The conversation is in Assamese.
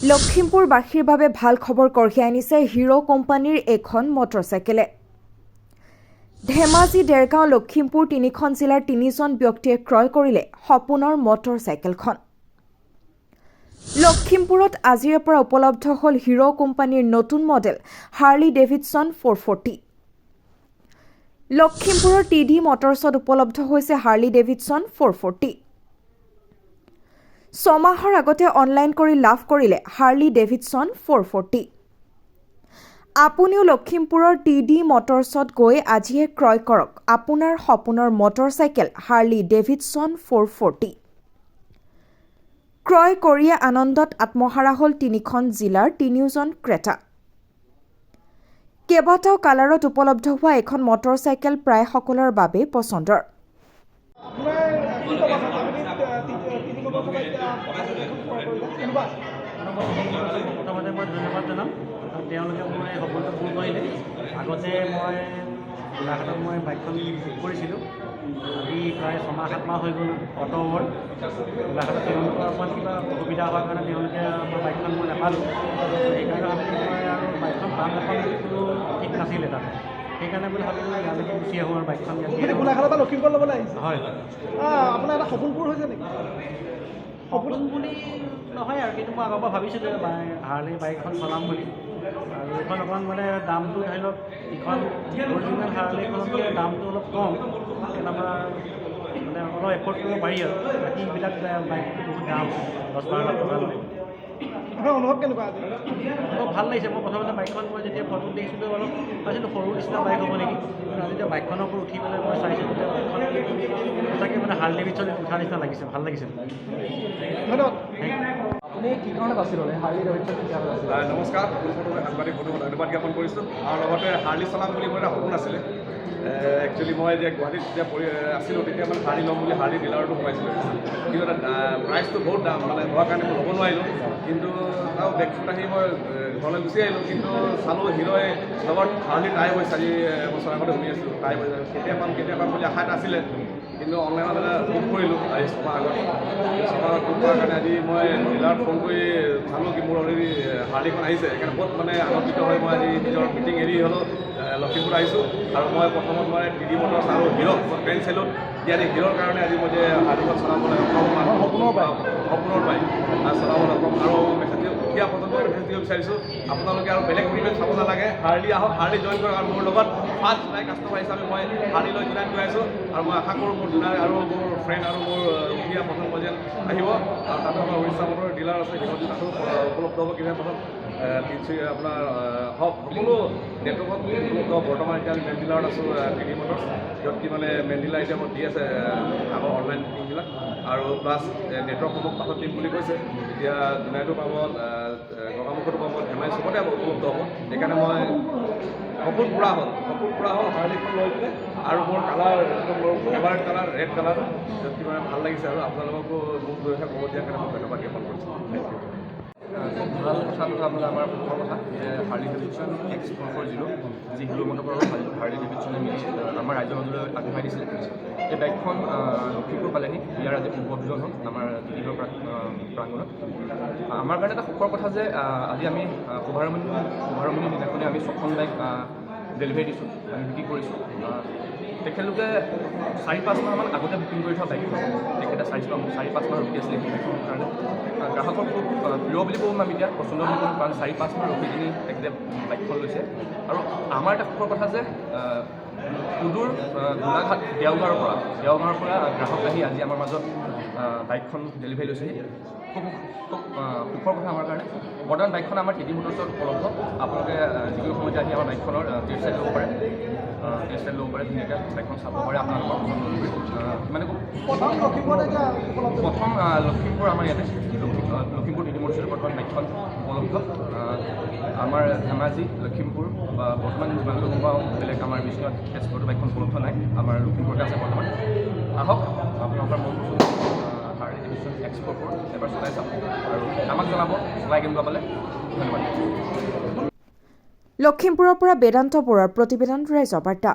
লখিমপুৰবাসীৰ বাবে ভাল খবৰ কঢ়িয়াই আনিছে হিৰো কোম্পানীৰ এখন মটৰচাইকেলে। ধেমাজি, দেৰগাঁও, লখিমপুৰ তিনিখন জিলাৰ 3জন ব্যক্তিয়ে ক্ৰয় কৰিলে সপোনৰ মটৰচাইকেলখন। লখিমপুৰত আজিৰে পৰা উপলব্ধ হ'ল হিৰো কোম্পানীৰ নতুন মডেল হাৰ্লি ডেভিডছন 440। লখিমপুৰৰ TD মটৰ্ছত উপলব্ধ হৈছে হাৰ্লি ডেভিডছন 440। 6 মাহৰ আগতে অনলাইন কৰি লাভ কৰিলে হাৰ্লি ডেভিডছন 440। আপুনিও লখিমপুৰৰ TD মটৰ্ছত গৈ আজিয়ে ক্ৰয় কৰক আপোনাৰ সপোনৰ মটৰচাইকেল হাৰ্লি ডেভিডছন 440। ক্ৰয় কৰিয়ে আনন্দত আত্মহাৰা হ'ল 3খন জিলাৰ 3জন ক্ৰেতা। কেইবাটাও কালাৰত উপলব্ধ হোৱা এখন মটৰচাইকেল প্ৰায় সকলৰ বাবে পচন্দৰ। প্ৰথমতে মই ধন্যবাদ জনাম, তেওঁলোকে মোৰ এই সপোনটো পূৰ কৰিলে। আগতে মই গোলাঘাটত বাইকখন বুক কৰিছিলোঁ। আজি প্ৰায় 6-7 মাহ হৈ গ'ল অটো ওৱৰ। গোলাঘাটত তেওঁলোকৰ অকণমান কিবা অসুবিধা হোৱাৰ কাৰণে তেওঁলোকে বাইকখন মই নাপালোঁ। সেইকাৰণে ভাবিলোঁ মই আৰু বাইকখন পাম নাপাম ঠিক নাছিলে তাত। সেইকাৰণে বোলে ভাবিলোঁ ইয়ালৈকে গুচি আহোঁ আৰু বাইকখন গোলাঘাটৰ পৰা লখিমপুৰ ল'বলৈ আহিছে। হয়। আপোনাৰ এটা সপোন পূৰ হৈছে নেকি? সপোন বুলি নহয় আৰু, কিন্তু মই আগৰ পৰা ভাবিছিলোঁ হাৰ্লি বাইক এখন চলাম বুলি। আৰু এইখন অকণমান দামটো ধৰি লওক, ইখন অৰিজিনেল হাৰ্লিখনতকৈ দামটো অলপ কম, সেইকাৰণে আমাৰ অলপ এফৰ্ড কৰিব পাৰি আৰু। বাকী এইবিলাক বাইকটো বহুত দাম, 10-12 লাখ টকা লয়। আপোনাৰ অনুভৱ কেনেকুৱা আজি? অলপ ভাল লাগিছে। মই প্ৰথমতে বাইকখন যেতিয়া ফটো দেখিছিলোঁ অলপ ভাবিছিলোঁ সৰু নিচিনা বাইক হ'ব নেকি, কিন্তু যেতিয়া বাইকখনৰ ওপৰত উঠি পেলাই মই চাইছোঁ তেতিয়া বাইকখন সঁচাকৈ হাৰ্লি ডেভিডছন উঠা নিচিনা লাগিছে, ভাল লাগিছে। ধন্যবাদ। আপুনি কি কাৰণত বাছি ল'লে হাৰ্লি ডেভিডছন? নমস্কাৰ, পোনপ্ৰথমে সাংবাদিক বন্ধুক ধন্যবাদ জ্ঞাপন কৰিছোঁ। আৰু লগতে হাৰ্লি চলাম বুলি মোৰ এটা সপোন আছিলে। একচুৱেলি মই যে গুৱাহাটীত যেতিয়া আছিলোঁ তেতিয়া হাৰ্লি ল'ম বুলি হাৰ্লি ডিলাৰতো সোমাইছিলোঁ, কিন্তু প্ৰাইচটো বহুত দাম হোৱাৰ কাৰণে মই ল'ব নোৱাৰিলোঁ। কিন্তু আৰু বেগফুট আহি মই ঘৰলৈ গুচি আহিলোঁ। কিন্তু চালোঁ হিৰোই লগত হাৰ্লি টাই হৈছে। আজি বছৰ আগতে শুনি আছিলোঁ টাই হৈছে, কেতিয়া পাম বুলি আশা এটা আছিলে। কিন্তু অনলাইনত বুক কৰিলোঁ আজি 6 মাহ আগত। 6 মাহত বুক কৰাৰ কাৰণে আজি মই ডিলাৰত ফোন কৰি চালোঁ কি মোৰ অলৰেডি হাৰ্লিখন আহিছে। সেইকাৰণে বহুত আনন্দিত হৈ মই আজি নিজৰ মিটিং এৰি হ'লেও লখিমপুৰ আহিছোঁ। আৰু মই প্ৰথমত TD মটৰ্ছ আৰু হিৰ'ক পেন চেলুট দিয়া হিৰোৰ কাৰণে আজি মই যে হাৰ্লিখন চলাবলৈ সপোনৰ বাইক চলাবলৈ কম। আৰু এতিয়া পৰ্যন্ত মেছেজ দিব বিচাৰিছোঁ, আপোনালোকে আৰু বেলেগ পৰিৱেশ চাব নালাগে, হাৰ্লি আহক, হাৰ্লি জইন কৰক। আৰু মোৰ লগত ফাৰ্ষ্ট জুলাই কাষ্টমাৰ হিচাপে মই হাৰ্লিলৈ জইন কৰি আছোঁ। আৰু মই আশা কৰোঁ মোৰ জুলাই আৰু মোৰ ফ্ৰেণ্ড আৰু মোৰ উঠিয়া প্ৰথম পৰ্যায়ত আহিব। আৰু তাতে আমাৰ উৰিষ্যা মটৰ ডিলাৰ আছে, সিহঁতে তাতো উপলব্ধ হ'ব। কিমান প্ৰথম আপোনাৰ সকলো নেটৱৰ্কত উপলব্ধ। বৰ্তমান এতিয়া মেইন ডিলাৰত আছোঁ TD মটৰ্ছ, সিহঁতি মেইন ডিলাৰ এতিয়া মই দি আছে আগৰ অনলাইন বুকিংবিলাক। আৰু প্লাছ নেটৱৰ্কসমূহ পাছত দিম বুলি কৈছে। এতিয়া জুলাইটো পাব, গগামুখতো পাব, ধেমাজি চবতে উপলব্ধ হ'ব। সেইকাৰণে মই সপোন পূৰা হ'ল হাৰ্লিখন লৈ পেলাই। আৰু মোৰ কালাৰ মোৰ ফেভাৰেট কালাৰ ৰেড কালাৰ, য'ত ভাল লাগিছে। আৰু আপোনালোককো মোক দুয়োষাৰ খবৰ দিয়াৰ কাৰণে মই ধন্যবাদ জ্ঞাপন কৰিছোঁ। ভাল কথাটো আপোনাৰ আমাৰ প্ৰথম কথা যে হাৰ্লি ডেভিডছন X440 যি হিৰো মটৰ হাৰ্লি ডেভিডছনে মিলি আমাৰ ৰাজ্যৰ মাজলৈ আগবঢ়াই দিছিলে। এই বাইকখন লখিমপুৰ পালেহি। ইয়াৰ আজি উদ্বোধন হ'ল আমাৰ দিনৰ প্ৰাংগণত। আমাৰ কাৰণে এটা সুখৰ কথা যে আজি আমি শুভাৰম্ভণিৰ দিনাখনে আমি 6খন বাইক ডেলিভাৰী দিছোঁ, আমি বিক্ৰী কৰিছোঁ। তেখেতলোকে 4-5 মাহমান আগতে বুকিং কৰি থোৱা বাইকখন তেখেতে 4-5 মাহ ৰখি আছিলে সেই বাইকখনৰ কাৰণে। গ্ৰাহকৰ খুব প্ৰিয় বুলি ক'ম আমি এতিয়া, পচন্দ বুলি ক'ম, কাৰণ 4-5 মাহ ৰখি কিনি তেখেতে বাইকখন লৈছে। আৰু আমাৰ এটা সুখৰ কথা যে সুদূৰ গোলাঘাট দেওগাঁৱৰ পৰা গ্ৰাহক আহি আজি আমাৰ মাজত বাইকখন ডেলিভাৰী লৈছেহি। খুব সুখৰ কথা আমাৰ কাৰণে। বৰ্তমান বাইকখন আমাৰ TD মটৰ্ছত উপলব্ধ। আপোনালোকে যিকোনো সময়তে আহি আমাৰ বাইকখনৰ টেষ্ট ৰাইড ল'ব পাৰে, ধুনীয়াকৈ বাইকখন চাব পাৰে আপোনালোকৰ পচন্দ অনুসৰি। মানে প্ৰথম লখিমপুৰ আমাৰ ইয়াতে লখিমপুৰ TD মটৰ্ছত বৰ্তমান বাইকখন উপলব্ধ। আমাৰ ধেমাজি, লখিমপুৰ বা বৰ্তমান যিমানটো গম পাওঁ বেলেগ আমাৰ বিশ্বনাথ তেজপুৰতো বাইকখন উপলব্ধ নাই, আমাৰ লখিমপুৰতে আছে বৰ্তমান। আহক আপোনালোকৰ মন পচন্দ হাৰ্লি ডেভিডছন X440 এবাৰ চলাই চাওক আৰু আমাক জনাব চলাই কেনেকুৱা পালে। ধন্যবাদ। লখিমপুৰৰ পৰা বেদান্ত বৰুৱাৰ প্ৰতিবেদন, ৰাইজৰ বাৰ্তা।